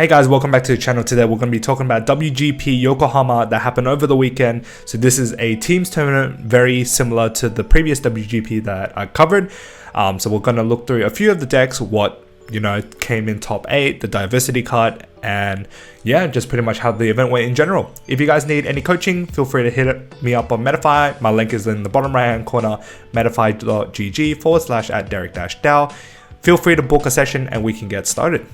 Hey guys, welcome back to the channel. Today we're going to be talking about Wgp Yokohama that happened over the weekend. So this is a teams tournament very similar to the previous WGP that I covered. So we're going to look through a few of the decks, what came in top 8, the diversity cut, and yeah, just pretty much how the event went in general. If you guys need any coaching, feel free to hit me up on Metafy. My link is in the bottom right hand corner, metafy.gg/@Derek-Dow. Feel free to book a session and we can get started.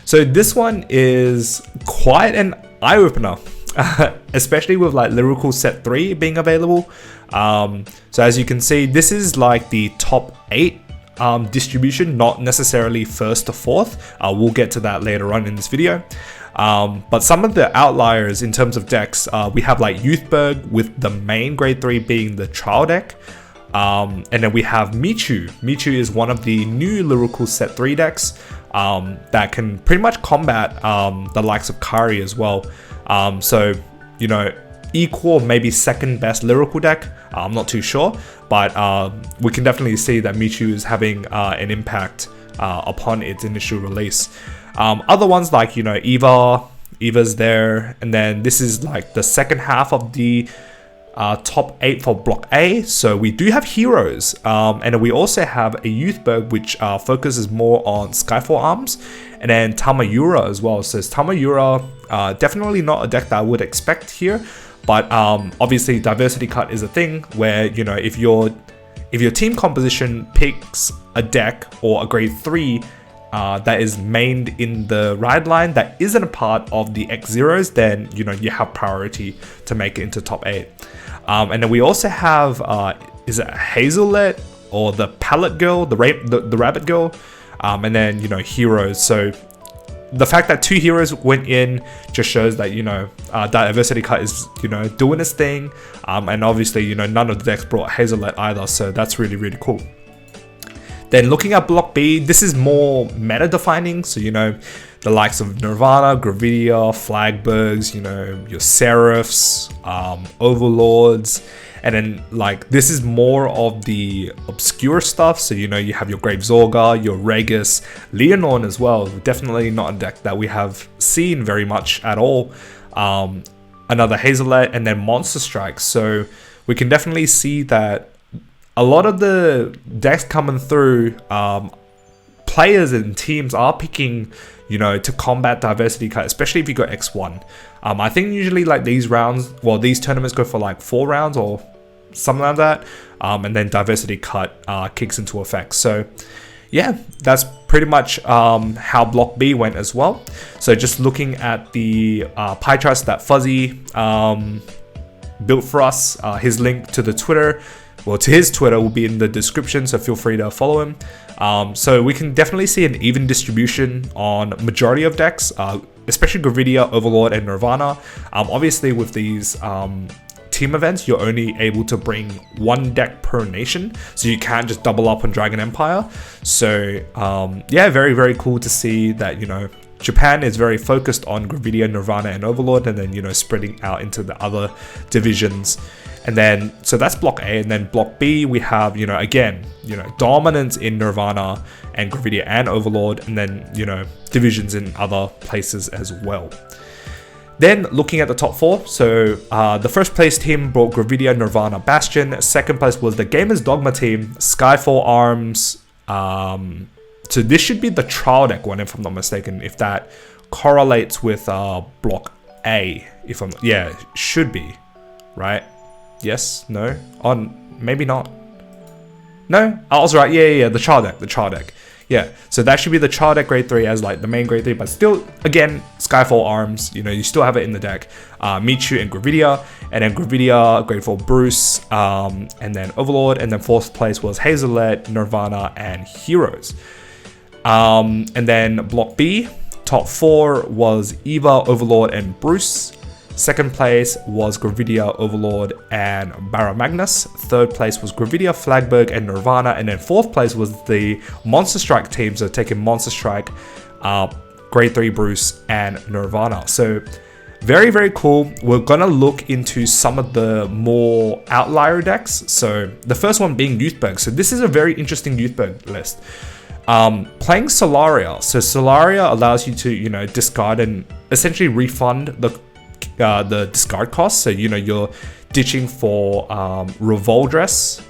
So this one is quite an eye-opener, especially with like Lyrical Set 3 being available. So as you can see, this is like the top 8 distribution, not necessarily 1st to 4th. We'll get to that later on in this video. But some of the outliers in terms of decks, we have like Youthberg with the main grade 3 being the trial deck. And then we have Michu. Michu is one of the new Lyrical Set 3 decks that can pretty much combat the likes of Kari as well. So, equal, maybe second best Lyrical deck. I'm not too sure, but we can definitely see that Michu is having an impact upon its initial release. Other ones like, Eva's there, and then this is like the second half of the top 8 for Block A. So we do have heroes, and then we also have a Youthberg which focuses more on Skyfall arms, and then Tamayura as well. So Tamayura, definitely not a deck that I would expect here, but obviously diversity cut is a thing where if your team composition picks a deck or a grade 3 that is mained in the ride line that isn't a part of the X0s, then you have priority to make it into top 8. And then we also have is it Hazelet or the Palette Girl, the Rabbit Girl, and then heroes. So the fact that 2 heroes went in just shows that diversity cut is doing its thing, and obviously none of the decks brought Hazelet either, so that's really cool. Then looking at Block B, this is more meta defining, so the likes of Nirvana, Gravidia, Flagbergs, your Seraphs, Overlords, and then like this is more of the obscure stuff, so you have your Grave Zorga, your Regis, Leonorn as well. Definitely not a deck that we have seen very much at all. Another Hazelet, and then Monster Strike. So we can definitely see that a lot of the decks coming through, players and teams are picking, to combat diversity cut, especially if you got X1. I think usually like these rounds, well, these tournaments go for like 4 rounds or something like that, and then diversity cut kicks into effect. So yeah, that's pretty much how Block B went as well. So just looking at the pie charts that Fuzzy built for us, his link to the Twitter, well, to his Twitter will be in the description, so feel free to follow him. So we can definitely see an even distribution on majority of decks, especially Gravidia, Overlord, and Nirvana. Obviously, with these team events, you're only able to bring 1 deck per nation, so you can't just double up on Dragon Empire. So yeah, very cool to see that Japan is very focused on Gravidia, Nirvana, and Overlord, and then spreading out into the other divisions. And then, so that's Block A, and then Block B, we have, again, dominance in Nirvana and Gravidia and Overlord, and then, divisions in other places as well. Then, looking at the top 4, so the first place team brought Gravidia, Nirvana, Bastion. Second place was the Gamers Dogma team, Skyfall Arms. So this should be the trial deck one, if I'm not mistaken, if that correlates with Block A. Yeah, should be, right? Yes, no, maybe not. No, I was right. Yeah, the trial deck. Yeah, so that should be the trial deck grade 3 as like the main grade 3, but still, again, Skyfall Arms, you still have it in the deck. Michu and Gravidia, and then Gravidia, grade 4 Bruce, and then Overlord, and then 4th place was Hazelet, Nirvana, and Heroes. And then Block B, top 4 was Eva, Overlord, and Bruce. Second place was Gravidia, Overlord, and Barra Magnus. Third place was Gravidia, Flagberg, and Nirvana. And then 4th place was the Monster Strike team, so taking Monster Strike, grade 3 Bruce, and Nirvana. So very cool. We're gonna look into some of the more outlier decks. So the first one being Youthberg. So this is a very interesting Youthberg list. Playing Solaria. So Solaria allows you to, you know, discard and essentially refund the discard cost. So, you know, you're ditching for Revoldress.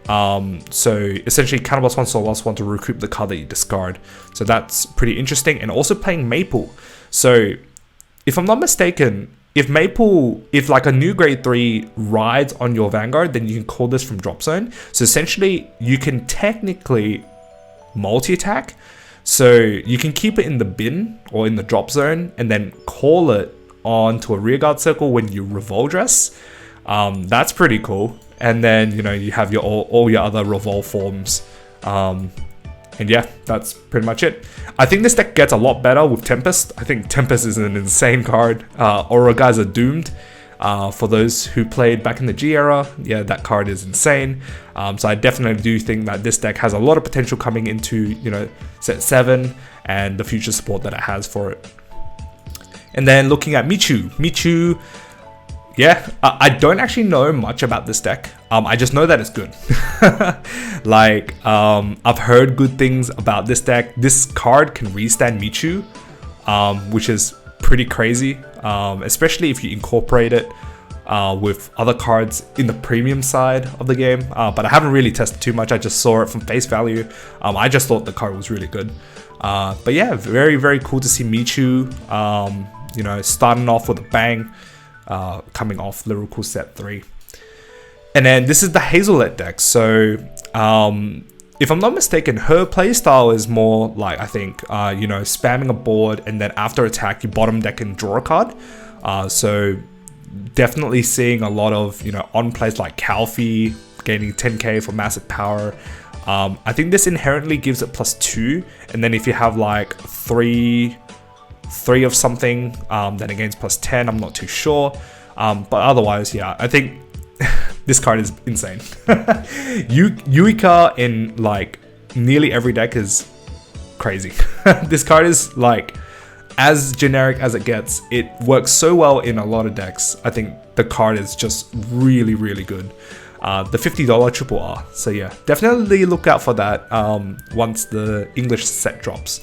So essentially Counterblast 1, Soul Loss 1 to recoup the card that you discard. So that's pretty interesting. And also playing Maple. So if I'm not mistaken, if like a new grade 3 rides on your Vanguard, then you can call this from drop zone. So essentially you can technically multi-attack. So you can keep it in the bin or in the drop zone and then call it onto a rearguard circle when you Revoldress. That's pretty cool. And then, you know, you have your all your other Revolve forms. And yeah, that's pretty much it. I think this deck gets a lot better with Tempest. I think Tempest is an insane card. Aura Guys are doomed. For those who played back in the G era, yeah, that card is insane. So I definitely do think that this deck has a lot of potential coming into, you know, set 7 and the future support that it has for it. And then looking at Michu, yeah, I don't actually know much about this deck. I just know that it's good. Like, I've heard good things about this deck. This card can restand Michu, which is pretty crazy, especially if you incorporate it with other cards in the premium side of the game. But I haven't really tested too much. I just saw it from face value. I just thought the card was really good. But yeah, very, very cool to see Michu, you know, starting off with a bang. Coming off Lyrical Set 3. And then this is the Hazelet deck. So if I'm not mistaken, her playstyle is more like, I think, you know, spamming a board and then after attack you bottom deck and draw a card. So definitely seeing a lot of, you know, on plays like Calfee gaining 10k for massive power. I think this inherently gives it +2, and then if you have like three of something, then it gains +10. I'm not too sure, but otherwise, yeah, I think this card is insane. Yuika in like nearly every deck is crazy. This card is like as generic as it gets. It works so well in a lot of decks. I think the card is just really, really good. The $50 triple R. So yeah, definitely look out for that once the English set drops.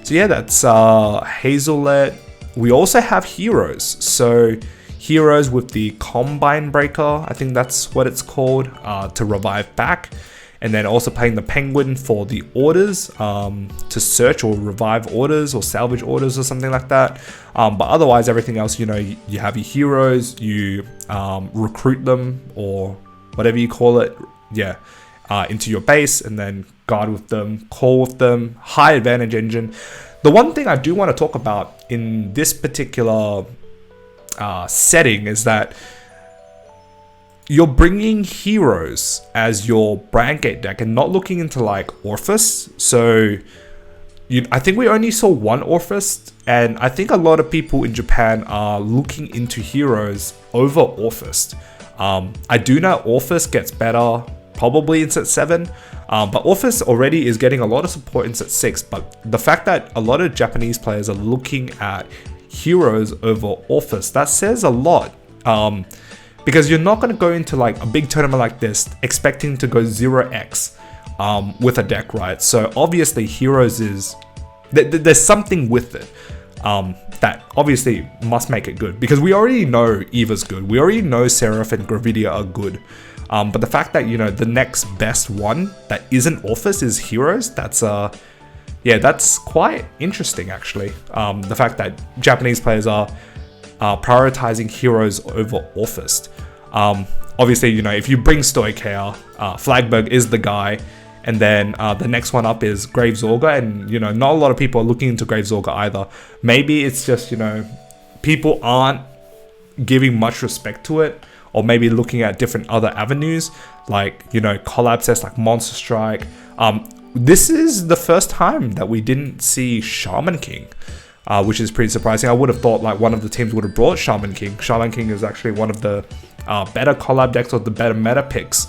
So yeah, that's Hazelet. We also have Heroes. So Heroes with the Combine Breaker, I think that's what it's called, to revive back. And then also playing the Penguin for the orders, to search or revive orders or salvage orders or something like that. But otherwise, everything else, you know, you have your Heroes, you recruit them or whatever you call it, yeah, into your base, and then guard with them, call with them, high advantage engine. The one thing I do want to talk about in this particular setting is that you're bringing Heroes as your brand gate deck and not looking into like Orphis. So I think we only saw one Orphis, and I think a lot of people in Japan are looking into Heroes over Orphis. I do know Orphis gets better probably in set 7, but Orphis already is getting a lot of support in set 6. But the fact that a lot of Japanese players are looking at Heroes over Orphis, that says a lot. Because you're not going to go into like a big tournament like this expecting to go 0x with a deck, right? So obviously Heroes is, there's something with it that obviously must make it good, because we already know Eva's good, we already know Seraph and Gravidia are good, but the fact that, you know, the next best one that isn't Orphis is Heroes, that's yeah, that's quite interesting actually. The fact that Japanese players are prioritizing Heroes over Orphis. Obviously, you know, if you bring Stoichea, Flagberg is the guy, and then the next one up is Gravesorger, and, you know, not a lot of people are looking into Gravesorger either. Maybe it's just, you know, people aren't giving much respect to it, or maybe looking at different other avenues, like, you know, collab sets like Monster Strike. This is the first time that we didn't see Shaman King, which is pretty surprising. I would have thought like one of the teams would have brought Shaman King. Shaman King is actually one of the better collab decks or the better meta picks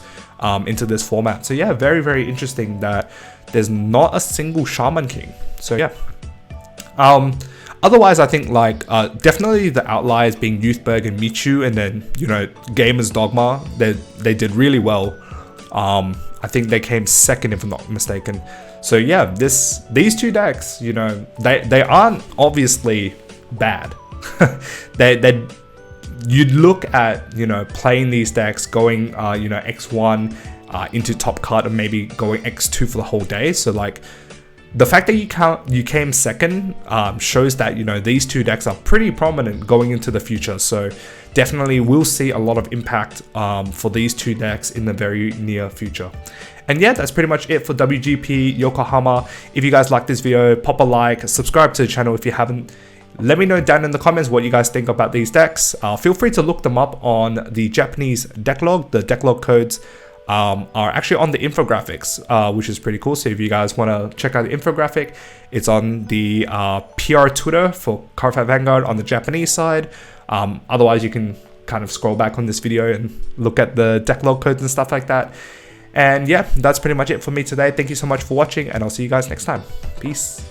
into this format. So yeah, very, very interesting that there's not a single Shaman King. So yeah. Otherwise, I think like definitely the outliers being Youthberg and Michu, and then, you know, Gamers Dogma, they did really well. I think they came second if I'm not mistaken. So yeah, these two decks, you know, they aren't obviously bad. they you'd look at, you know, playing these decks, going you know, X1 into top card and maybe going X2 for the whole day. So like the fact that you came second shows that, you know, these two decks are pretty prominent going into the future. So definitely we'll see a lot of impact for these two decks in the very near future. And yeah, that's pretty much it for WGP Yokohama. If you guys like this video, pop a like, subscribe to the channel if you haven't. Let me know down in the comments what you guys think about these decks. Feel free to look them up on the Japanese deck log. The deck log codes are actually on the infographics, which is pretty cool. So if you guys want to check out the infographic, it's on the PR Twitter for Cardfight Vanguard on the Japanese side. Otherwise, you can kind of scroll back on this video and look at the deck log codes and stuff like that. And yeah, that's pretty much it for me today. Thank you so much for watching, and I'll see you guys next time. Peace.